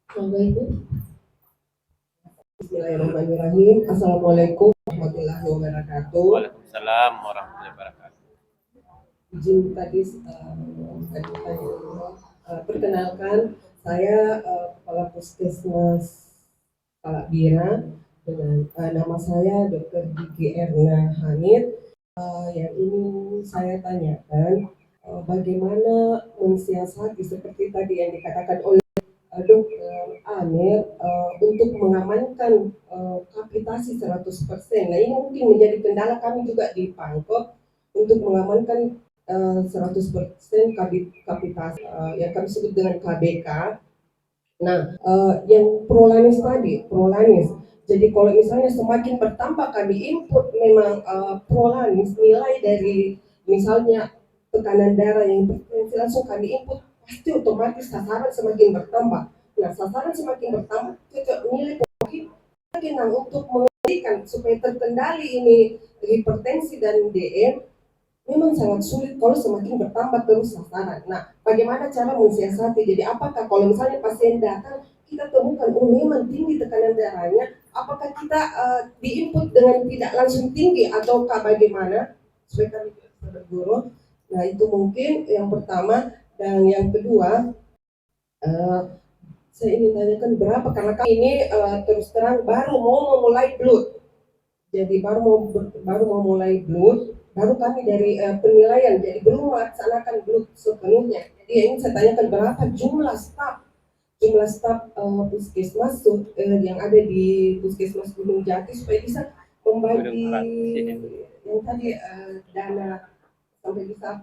Bismillahirrahmanirrahim. Assalamualaikum warahmatullahi wabarakatuh. Waalaikumsalam warahmatullahi wabarakatuh. Izin tadi perkenalkan, saya Kepala Puskesmas Kalakbira dengan nama saya Dr. Gigi Erna Hamid. Yang ingin saya tanyakan, bagaimana mensiasati seperti tadi yang dikatakan oleh Dr. Amir untuk mengamankan kapitasi 100%. Nah, ini mungkin menjadi kendala kami juga di Pangkep untuk mengamankan 100% kapitasi yang kami sebut dengan KBK. Nah, yang prolanis tadi, prolanis. Jadi kalau misalnya semakin bertambah kami input memang prolanis, nilai dari misalnya tekanan darah yang bertensi langsung kami input, pasti otomatis sasaran semakin bertambah. Nah, sasaran semakin bertambah, nilai semakin untuk mengendalikan supaya terkendali ini hipertensi dan DM memang sangat sulit kalau semakin bertambah terus sasaran. Nah, bagaimana cara mensiasati? Jadi apakah kalau misalnya pasien datang kita temukan memang tinggi tekanan darahnya, apakah kita diinput dengan tidak langsung tinggi ataukah bagaimana supaya kami berguru? Nah, itu mungkin yang pertama. Dan yang kedua, saya ingin tanyakan berapa, karena kami ini terus terang baru mau memulai blood. Jadi baru mau mulai blood, baru kami dari penilaian, jadi belum melaksanakan blood sepenuhnya. Jadi yang ingin saya tanyakan berapa jumlah staf puskesmas yang ada di puskesmas Gunung Jati supaya bisa membagi yang tadi dana sampai bisa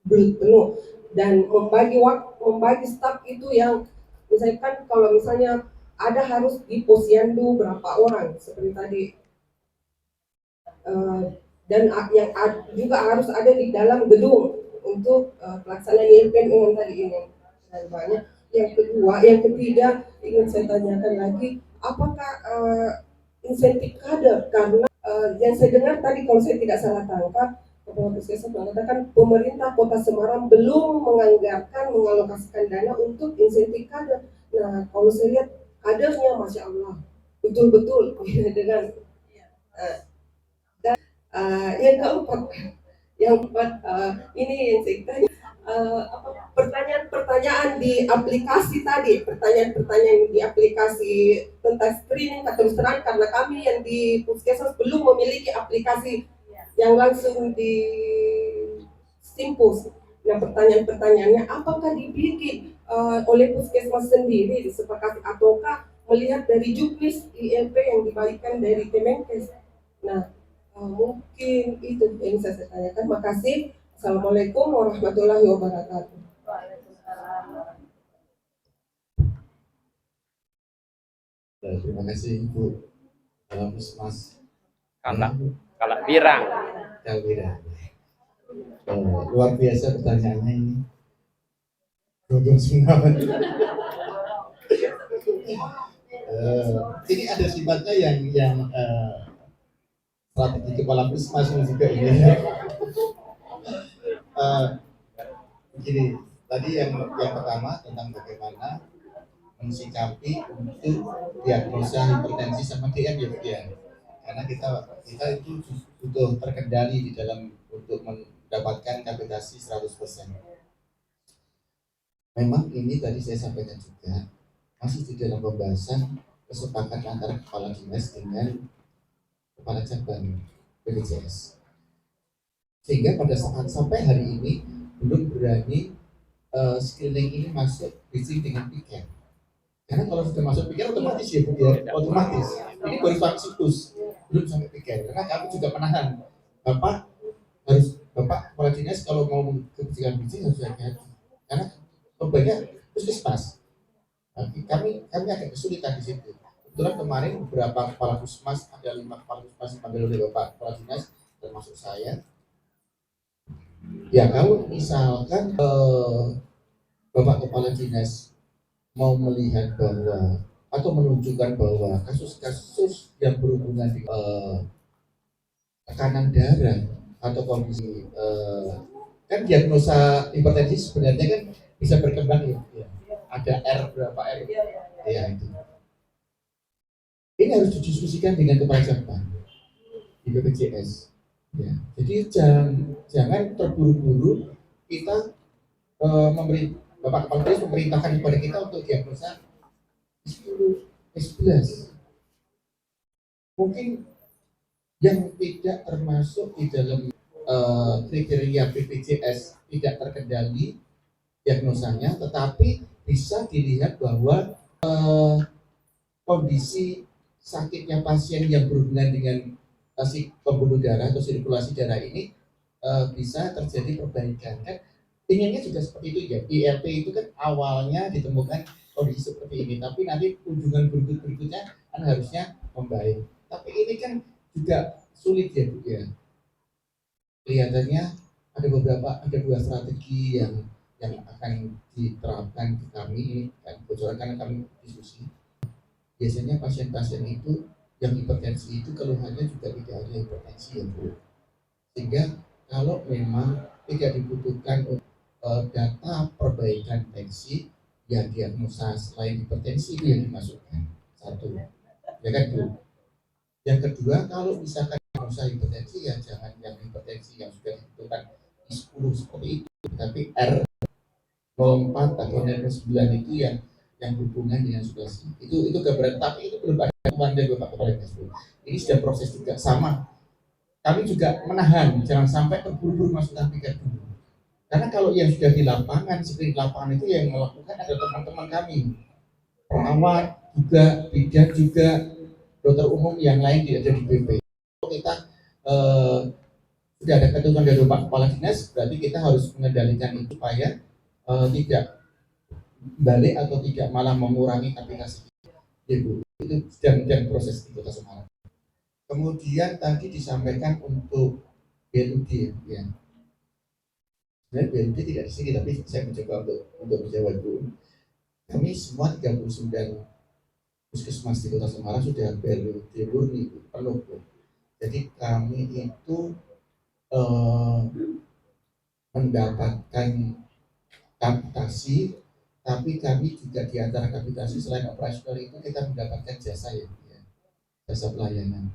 blood penuh, dan membagi staf itu yang misalkan kalau misalnya ada harus di posyandu berapa orang seperti tadi, dan yang juga harus ada di dalam gedung untuk pelaksanaan event yang tadi ini banyak. Yang ketiga ingin saya tanyakan lagi, apakah insentif kader, karena yang saya dengar tadi kalau saya tidak salah tangkap, Kepala Puskesmas mengatakan pemerintah Kota Semarang belum mengalokasikan dana untuk insentif kader. Nah, kalau saya lihat kadernya, masya Allah, betul-betul dengan yang keempat, ini yang saya tanya, pertanyaan-pertanyaan di aplikasi tadi, pertanyaan-pertanyaan di aplikasi tentang screening, terus terang karena kami yang di puskesmas belum memiliki aplikasi yang langsung di Simpus. Nah, pertanyaan-pertanyaannya apakah dibikin oleh puskesmas sendiri disepakati ataukah melihat dari juknis ILP yang dibagikan dari Kemenkes. Nah, mungkin itu yang saya tanyakan. Makasih. Assalamualaikum warahmatullahi wabarakatuh. Terima kasih Ibu Puskesmas Kalakbira. Luar biasa pertanyaannya ini. Dodong semua. Ini ada sifatnya yang strategi Kepala Puskesmas juga ini. Begini, tadi yang pertama tentang bagaimana mensikapi untuk diagnosa hipertensi sama DM ya, karena kita itu butuh terkendali di dalam untuk mendapatkan kapitasi 100%. Memang ini tadi saya sampaikan juga masih di dalam pembahasan kesepakatan antara kepala dinas dengan kepala cabang BPJS, sehingga pada saat sampai hari ini belum berani screening ini masuk bridging dengan piket. Karena kalau sudah masuk piket otomatis ya Bu ya, otomatis. Ini baru situs, belum sampai piket. Karena kami juga menahan Bapak kepala dinas kalau mau kebijakan bridging harus hati-hati. Karena banyak puskesmas. Kami agak kesulitan di situ. Kebetulan kemarin beberapa kepala puskesmas, ada 5 kepala puskesmas dipanggil oleh Bapak kepala dinas termasuk saya. Ya kalau misalkan Bapak kepala dinas mau melihat bahwa atau menunjukkan bahwa kasus-kasus yang berhubungan dengan tekanan darah atau kondisi kan diagnosa hipertensi sebenarnya kan bisa berkembang ya. ada R berapa R, ya itu. Ini harus didiskusikan dengan kepala cabang di BPJS. Ya. Jadi jangan terburu-buru kita Bapak Kepala Dinas memerintahkan kepada kita untuk diagnosa S10, S11. Mungkin yang tidak termasuk di dalam kriteria BPJS tidak terkendali diagnosanya, tetapi bisa dilihat bahwa kondisi sakitnya pasien yang berhubungan dengan si pembuluh darah atau sirkulasi darah ini bisa terjadi perbaikan. Kan inginnya juga seperti itu ya. ILP itu kan awalnya ditemukan kondisi seperti ini, tapi nanti kunjungan berikutnya kan harusnya membaik. Tapi ini kan juga sulit ya Bu ya. Kelihatannya ada dua strategi yang akan diterapkan ke kami dan bocoran karena kami diskusi. Biasanya pasien-pasien itu yang hipertensi itu keluhannya juga tidak ada hipertensi ya Bu. Sehingga kalau memang tidak dibutuhkan data perbaikan tensi, ya diagnosa selain hipertensi itu yang dimasukkan. Satu, ya kan Bu. Yang kedua, kalau misalkan diagnosa hipertensi ya jangan yang hipertensi yang sudah dibutuhkan I10 seperti itu, tapi R04 atau R9 itu yang hubungan dengan substansi. Itu gambaran, tapi itu belum ada temuan dari Bapak Kepala Dinas. Ini sudah proses juga sama. Kami juga menahan jangan sampai terburu-buru masukkan piket dulu. Karena kalau yang sudah di lapangan, seperti lapangan itu yang melakukan ada teman-teman kami, perawat juga, bidan juga, dokter umum yang lain tidak ada di BP. Kalau kita sudah ada ketentuan dari Bapak Kepala Dinas, berarti kita harus mengendalikan itu supaya tidak balik atau tidak malah mengurangi kapasitas ibu. Itu sedang proses di Kota Semarang. Kemudian tadi disampaikan untuk BLUD ya. Sebenarnya BLUD tidak di sini, tapi saya mencoba untuk menjawab dulu. Kami semua 39 puskesmas di Kota Semarang sudah BLUD murni penuh. Jadi kami itu mendapatkan kapitasi, tapi kami juga di antara kapitasi selain operasional itu kita mendapatkan jasa ya, jasa pelayanan.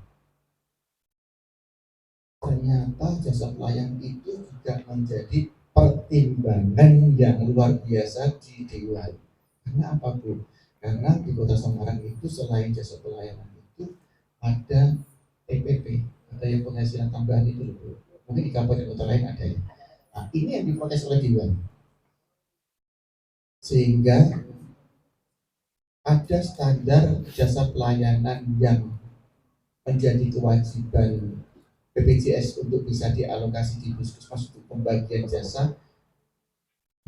Ternyata jasa pelayanan itu juga menjadi pertimbangan yang luar biasa di Dewan. Karena apa Bu? Karena di Kota Semarang itu selain jasa pelayanan itu ada TPP, ada yang penghasilan tambahan itu loh Bu. Mungkin di kabupaten kota lain ada ya. Nah, ini yang diprotes oleh Dewan. Sehingga ada standar jasa pelayanan yang menjadi kewajiban BPJS untuk bisa dialokasi di puskesmas untuk pembagian jasa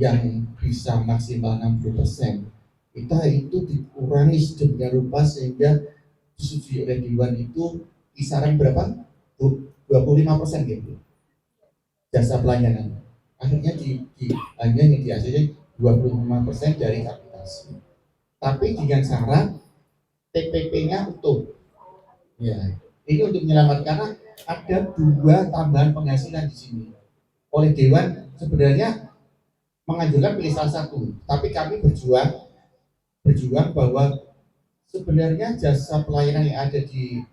yang bisa maksimal 60%. Kita itu dikurangi sedemikian rupa sehingga disetujui oleh Dewan itu kisaran berapa? 25% gitu. Jasa pelayanan. Akhirnya hanya yang dihasilkan 25% dari kapitasi. Tapi dengan syarat TPP-nya utuh. Ya, ini untuk menyelamatkan karena ada 2 tambahan penghasilan di sini. Oleh Dewan sebenarnya menganjurkan pilih salah satu, tapi kami berjuang bahwa sebenarnya jasa pelayanan yang ada di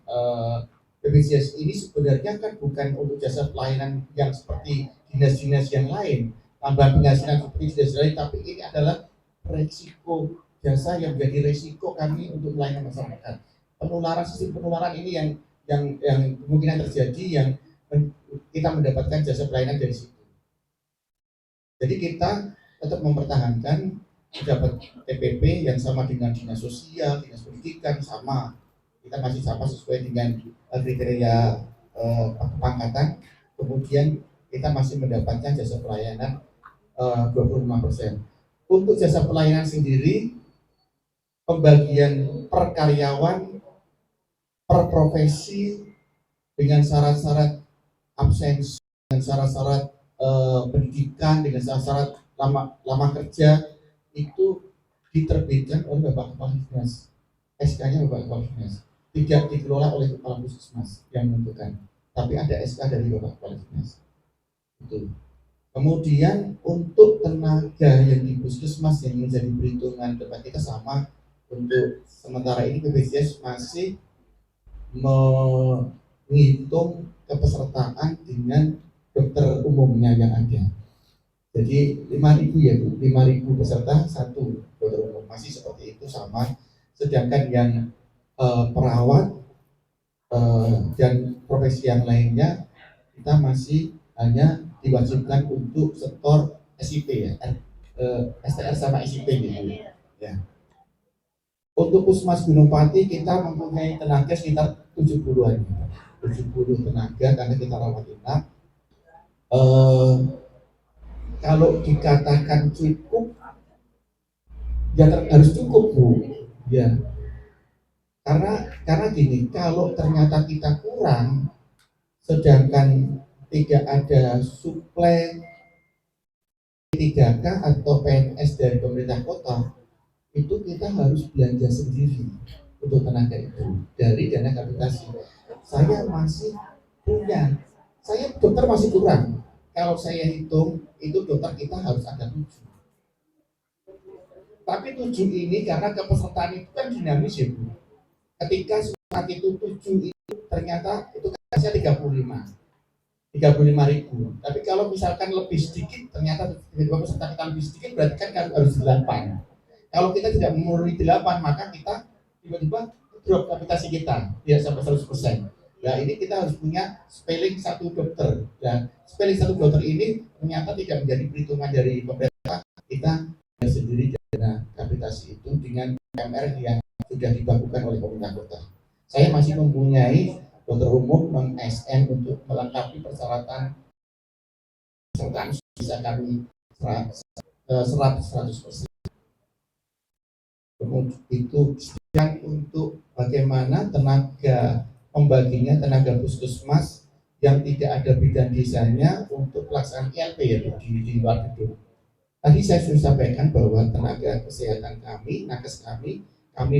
BPJS ini sebenarnya kan bukan untuk jasa pelayanan yang seperti dinas-dinas yang lain, tambahan penghasilan seperti dinas lain, tapi ini adalah resiko jasa yang menjadi resiko kami untuk melayani masyarakat. Sistem penularan ini yang kemungkinan terjadi yang kita mendapatkan jasa pelayanan dari situ. Jadi kita tetap mempertahankan dapat TPP yang sama dengan dinas sosial, dinas pendidikan sama. Kita masih sama sesuai dengan kriteria pangkatan. Kemudian kita masih mendapatkan jasa pelayanan 25%. Untuk jasa pelayanan sendiri, pembagian per karyawan, per profesi dengan syarat-syarat absensi, dengan syarat-syarat pendidikan, dengan syarat-syarat lama kerja itu diterbitkan oleh Bapak Kepala Dinas. SK-nya Bapak Kepala Dinas. Tidak dikelola oleh Kepala Puskesmas yang menentukan, tapi ada SK dari Bapak Kepala Dinas. Itu. Kemudian untuk tenaga yang di puskesmas yang menjadi perhitungan tempat kita sama, untuk sementara ini BPJS masih menghitung kepesertaan dengan dokter umumnya yang ada. Jadi 5.000 ya Bu, 5.000 peserta satu dokter umum, masih seperti itu sama. Sedangkan yang perawat dan profesi yang lainnya kita masih hanya diwajibkan untuk setor SIP ya, STR sama SIP gitu ya. Untuk Puskesmas Gunung Pati kita mempunyai tenaga sekitar 70-an, 70 tenaga karena kita rawat inap. Kalau dikatakan cukup, ya harus cukup Bu, ya. Karena gini, kalau ternyata kita kurang, sedangkan tidak ada suplai 3K atau PNS dari pemerintah kota, itu kita harus belanja sendiri untuk tenaga itu dari dana kapitasi. Saya masih punya, saya dokter masih kurang. Kalau saya hitung, itu dokter kita harus ada 7. Tapi 7 ini karena kepesertaan itu kan dinamis ya Bu. Ketika surat itu 7 itu ternyata itu kan saya 35.000. Tapi kalau misalkan lebih sedikit, ternyata peserta kita lebih sedikit, berarti kan harus 8. Kalau kita tidak memenuhi 8, maka kita tiba-tiba drop kapitasi kita tidak sampai 100%. Nah ini kita harus punya spelling satu dokter. Dan spelling satu dokter ini ternyata tidak menjadi perhitungan dari pemerintah. Kita sendiri dana kapitasi itu dengan MR yang sudah dibakukan oleh pemerintah kota. Saya masih mempunyai dokter umum non SN untuk melengkapi persyaratan bisa kami 100%. Kemudian itu untuk bagaimana tenaga pembaginya, tenaga puskesmas yang tidak ada bidan desanya untuk pelaksanaan ILP ya di luar gedung. Tadi saya sudah sampaikan bahwa tenaga kesehatan kami, nakes kami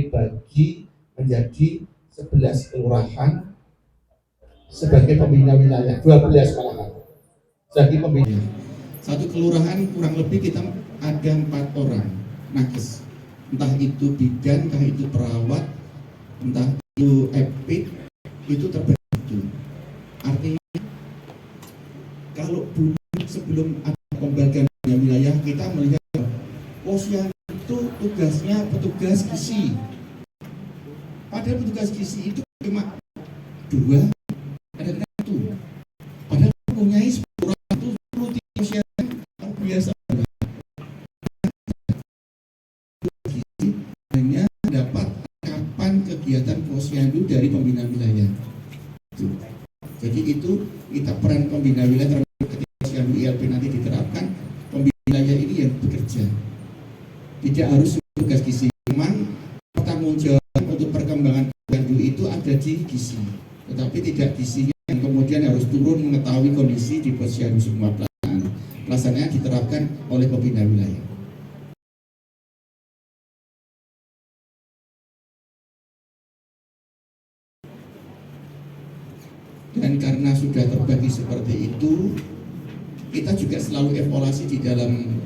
bagi menjadi 11 kelurahan sebagai pembina wilayah, 12 malahan sebagai pembina. Satu kelurahan kurang lebih kita ada 4 orang nakes, entah itu bidan, entah itu perawat, entah itu epid, itu terbagi. Artinya kalau dulu sebelum ada pembagian wilayah kita melihat posyandu itu tugasnya petugas gizi, padahal petugas gizi itu cuma 2, ada 1, padahal mempunyai 10 orang itu rutin posyandu biasa. Hanya dapat kapan kegiatan posyandu dari pembina wilayah. Jadi itu kita peran pembina wilayah ketika posyandu ILP nanti diterapkan, pembina wilayah ini yang bekerja. Tidak harus tugas gizi, memang tanggung jawab untuk perkembangan posyandu itu ada di gizi, tetapi tidak gizinya yang kemudian harus turun mengetahui kondisi di posyandu semua pelaksanaannya diterapkan oleh pembina wilayah. Dan karena sudah terbagi seperti itu, kita juga selalu evaluasi di dalam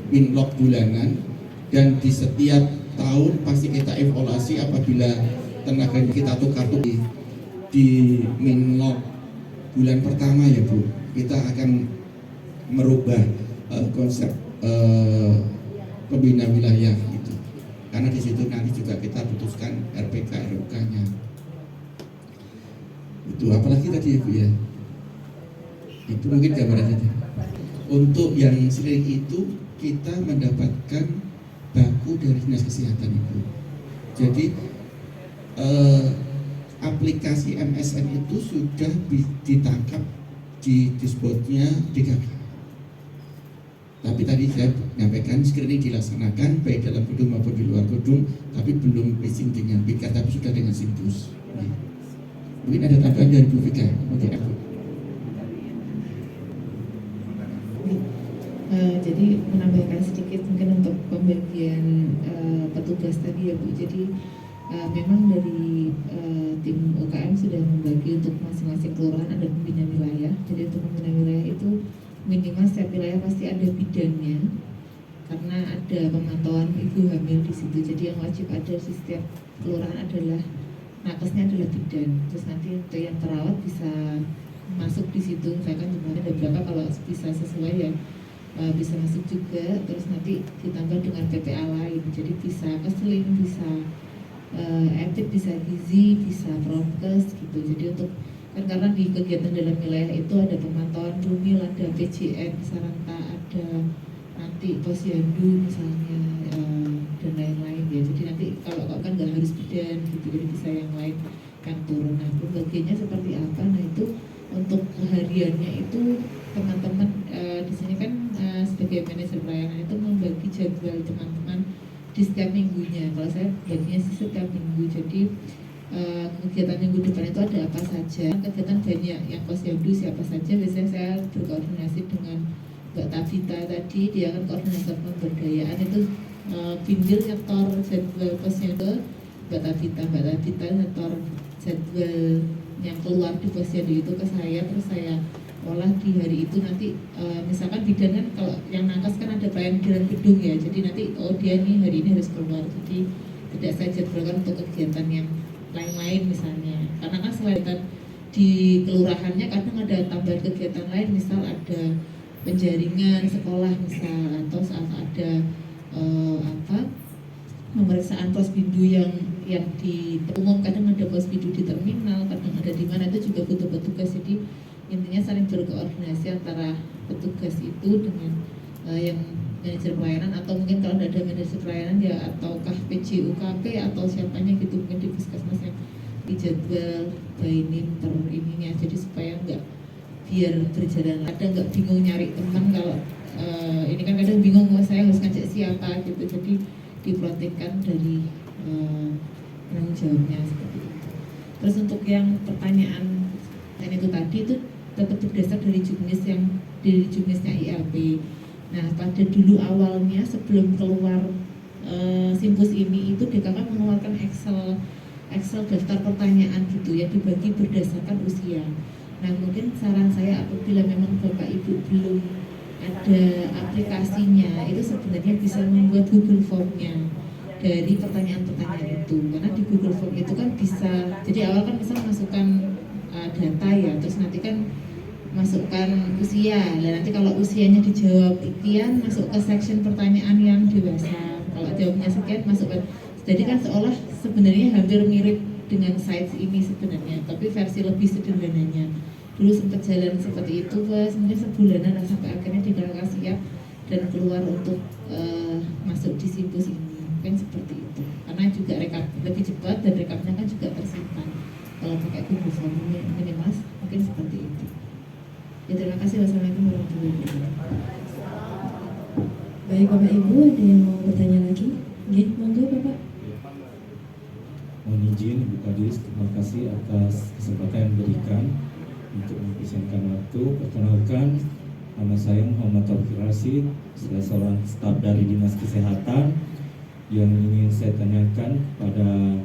Minlog bulanan, dan di setiap tahun pasti kita evaluasi apabila tenaga kita tukar-tukar di Minlog bulan pertama ya Bu, kita akan merubah konsep pembina wilayah itu, karena di situ nanti juga kita putuskan RPK RUK-nya. Itu apalagi tadi ya Bu ya, itu mungkin gambaran saja. Untuk yang sering itu kita mendapatkan baku dari dinas kesehatan Ibu. Jadi aplikasi MSN itu sudah ditangkap di dashboardnya DKK. Tapi tadi saya menyampaikan screening dilaksanakan baik dalam gedung maupun di luar gedung, tapi belum izin dengan BK, tapi sudah dengan Simbus. Mungkin ada tambahan dari Bu Vika. Jadi menambahkan sedikit mungkin untuk pembagian petugas tadi ya Bu. Jadi memang dari tim UKM sudah membagi untuk masing-masing kelurahan ada pembina wilayah. Jadi untuk pembina wilayah itu minimal setiap wilayah pasti ada bidannya, karena ada pemantauan ibu hamil di situ. Jadi yang wajib ada di setiap kelurahan adalah nakesnya adalah bidan. Terus nanti untuk yang terawat bisa masuk di situ, misalkan jumlahnya ada berapa, kalau bisa sesuai ya bisa masuk juga. Terus nanti ditambah dengan PPA lain, jadi bisa keseling, bisa etik, bisa gizi, bisa prokes gitu. Jadi untuk kan karena di kegiatan dalam wilayah itu ada pemantauan bumil, ada PJN Saranta, ada nanti posyandu misalnya dan lain-lain ya. Jadi nanti kalau kan nggak harus bidan gitu, jadi bisa yang lain yang turun. Nah pembagiannya seperti apa? Nah itu untuk hariannya itu teman-teman di sini kan sebagai manajer pelayanan itu membagi jadwal teman-teman di setiap minggunya. Kalau saya baginya sih setiap minggu. Jadi kegiatan minggu depan itu ada apa saja, kegiatan banyak, yang posyandu siapa saja. Biasanya saya berkoordinasi dengan Mbak Tabita tadi, dia kan koordinator pemberdayaan, itu Bindil nyetor jadwal posyandu, Mbak Tabita nyetor jadwal yang keluar di posyandu itu ke saya, terus saya olah di hari itu. Nanti misalkan bidan kan kalau yang nakes kan ada pelayanan di dalam gedung ya, jadi nanti dia nih hari ini harus keluar, jadi tidak saya jadwalkan untuk kegiatan yang lain-lain misalnya, karena kan selain di kelurahannya kadang ada tambahan kegiatan lain, misal ada penjaringan sekolah misal, atau saat ada pemeriksaan posbindu yang di umum, kadang ada posbindu di terminal, kadang ada di mana, itu juga butuh petugas. Jadi intinya saling berkoordinasi antara petugas itu dengan yang manajer pelayanan, atau mungkin kalau tidak ada manajer pelayanan ya ataukah PJUKP atau siapanya gitu, mungkin di puskesmas yang di jadwal bainin per ininya, jadi supaya nggak, biar berjalan, ada nggak bingung nyari teman. Kalau ini kan kadang bingung, saya harus ngajak siapa gitu, jadi diprotekkan dari penanggung jawabnya seperti itu. Terus untuk yang pertanyaan itu tadi itu tetap berdasar dari juknisnya ILP. Nah pada dulu awalnya sebelum keluar Simpus ini itu DKK mengeluarkan Excel daftar pertanyaan gitu ya, dibagi berdasarkan usia. Nah mungkin saran saya apabila memang Bapak Ibu belum ada aplikasinya, itu sebenarnya bisa membuat Google Form-nya dari pertanyaan-pertanyaan itu, karena di Google Form itu kan bisa, jadi awal kan bisa masukkan data ya, terus nanti kan masukkan usia, dan nanti kalau usianya dijawab sekian masuk ke section pertanyaan yang dewasa, kalau jawabnya sekian masuk ke, jadi kan seolah sebenarnya hampir mirip dengan sites ini sebenarnya, tapi versi lebih sederhananya. Dulu sempat jalan seperti itu Mas, mungkin sebulanan lah, sampai akhirnya DKK siap dan keluar untuk masuk di Simpus ini, kan seperti itu. Karena juga rekap lebih cepat dan rekapnya kan juga tersimpan kalau pakai Google Form ini Mas, mungkin seperti itu. Ya terima kasih. Wassalamualaikum warahmatullahi wabarakatuh. Baik Bapak Ibu, ada yang mau bertanya lagi? Oke, monggo Bapak. Mohon izin Ibu Kadis, terima kasih atas kesempatan yang diberikan untuk mempersiapkan waktu. Perkenalkan, nama saya Muhammad Taufik Rashid, saya seorang staf dari Dinas Kesehatan. Yang ingin saya tanyakan pada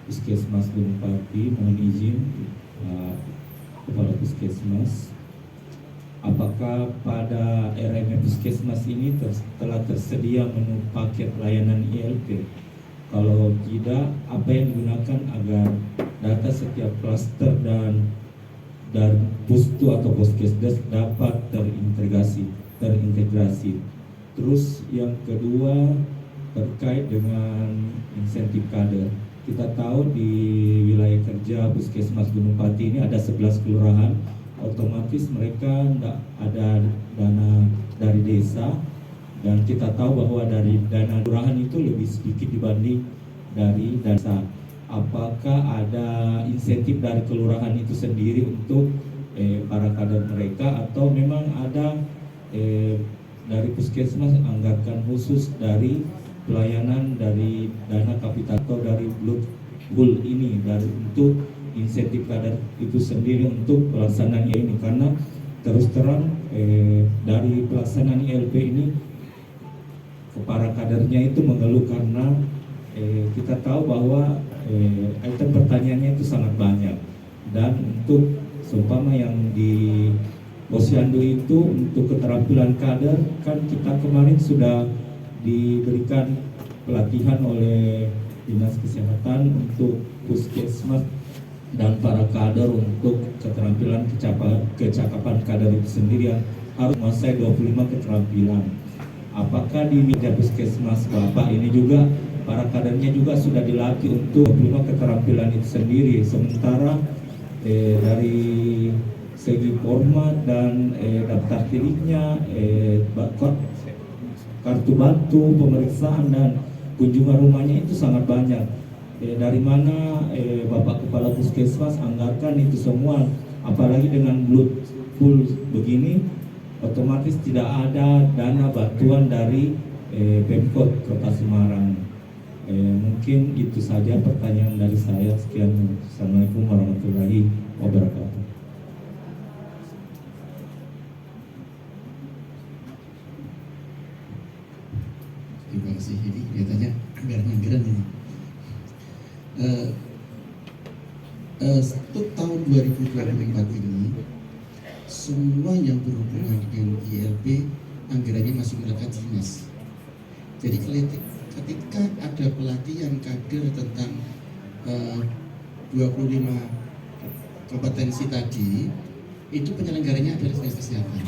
Puskesmas Gunung Pati, mohon izin Kepala Puskesmas, apakah pada RMM Puskesmas ini telah tersedia menu paket layanan ILP? Kalau tidak, apa yang digunakan agar data setiap klaster dan pustu atau puskesdes dapat terintegrasi. Terus yang kedua terkait dengan insentif kader. Kita tahu di wilayah kerja Puskesmas Gunung Pati ini ada 11 kelurahan, otomatis mereka tidak ada dana dari desa, dan kita tahu bahwa dari dana kelurahan itu lebih sedikit dibanding dari desa. Apakah ada insentif dari kelurahan itu sendiri untuk para kader mereka, atau memang ada dari Puskesmas anggaran khusus dari pelayanan dari dana kapital atau dari BUL ini dari untuk insentif kader itu sendiri untuk pelaksanaan ini? Karena terus terang dari pelaksanaan ILP ini para kadernya itu mengeluh karena kita tahu bahwa item pertanyaannya itu sangat banyak, dan untuk seumpama yang Posyandu itu untuk keterampilan kader kan kita kemarin sudah diberikan pelatihan oleh Dinas Kesehatan untuk puskesmas dan para kader untuk keterampilan kecakapan kader itu sendiri yang harus menguasai 25 keterampilan. Apakah di media puskesmas Bapak ini juga para kadernya juga sudah dilatih untuk 25 keterampilan itu sendiri, sementara dari segi format dan daftar pilihnya, kartu bantu, pemeriksaan dan kunjungan rumahnya itu sangat banyak. Dari mana Bapak Kepala Puskesmas anggarkan itu semua, apalagi dengan blood full begini, otomatis tidak ada dana bantuan dari Pemkot Kota Semarang. Mungkin itu saja pertanyaan dari saya. Sekian. Assalamualaikum warahmatullahi wabarakatuh. Terima kasih. Ini kelihatannya anggaran ini. Untuk tahun 2024 ini, semua yang berhubungan dengan ILP anggarannya masih melekat dinas. Jadi ketika ada pelatihan kader tentang 25 kompetensi tadi, itu penyelenggaranya adalah Dinas Kesehatan,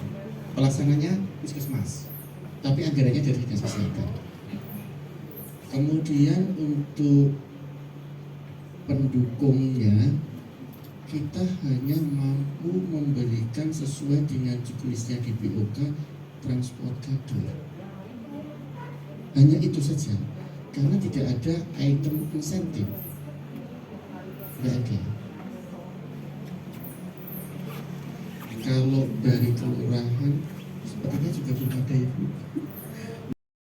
pelaksananya Puskesmas, tapi anggarannya dari Dinas Kesehatan. Kemudian untuk pendukungnya, kita hanya mampu memberikan sesuai dengan juknisnya di BOK transport kader. Hanya itu saja, karena tidak ada item insentif. Tidak ada. Kalau dari kelurahan, sepertinya juga belum ada, Ibu.